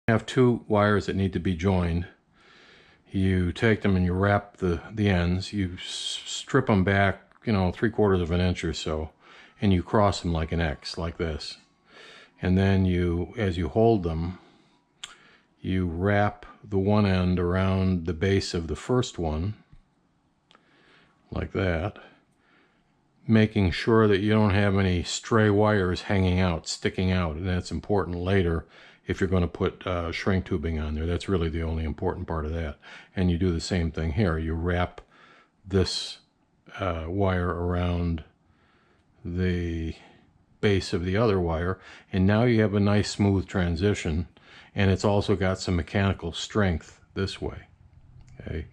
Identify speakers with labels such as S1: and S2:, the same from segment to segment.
S1: Have two wires that need to be joined. You take them and you wrap the ends. You strip them back, you know, 3/4 of an inch or so, and you cross them like an X, like this. And then you, as you hold them, you wrap the one end around the base of the first one, like that, making sure that you don't have any stray wires hanging out, sticking out. And that's important later if you're going to put shrink tubing on there. That's really the only important part of that. And you do the same thing here. You wrap this wire around the base of the other wire, and now you have a nice smooth transition, and it's also got some mechanical strength this way. Okay.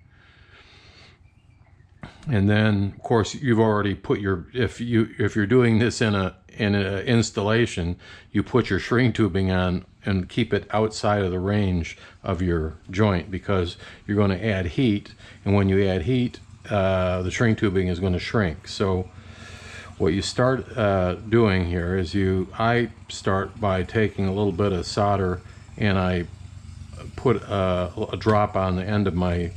S1: And then, of course, you've already put your, if you're doing this in an installation, you put your shrink tubing on and keep it outside of the range of your joint, because you're going to add heat, and when you add heat, the shrink tubing is going to shrink. So what you start doing here is I start by taking a little bit of solder, and I put a drop on the end of my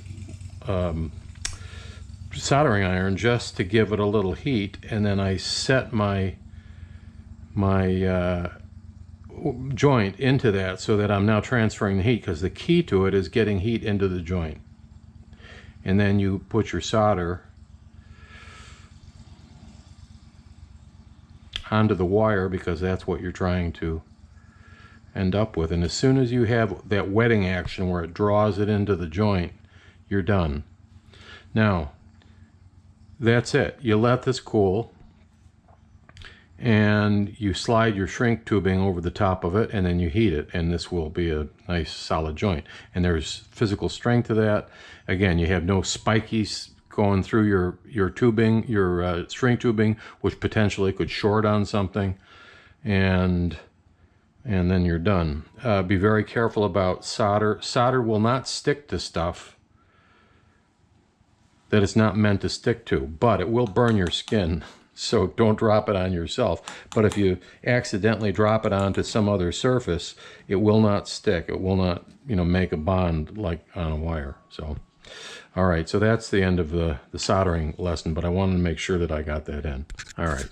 S1: soldering iron just to give it a little heat, and then I set my joint into that so that I'm now transferring the heat, because the key to it is getting heat into the joint. And then you put your solder onto the wire, because that's what you're trying to end up with. And as soon as you have that wetting action where it draws it into the joint, you're done. Now, that's it. You let this cool, and you slide your shrink tubing over the top of it, and then you heat it, and this will be a nice solid joint. And there's physical strength to that. Again, you have no spikies going through your tubing, your shrink tubing, which potentially could short on something, and then you're done. Be very careful about solder. Solder will not stick to stuff that it's not meant to stick to, but it will burn your skin, so don't drop it on yourself. But if you accidentally drop it onto some other surface, it will not stick. It will not, you know, make a bond like on a wire. So, all right, so that's the end of the soldering lesson, but I wanted to make sure that I got that in. All right.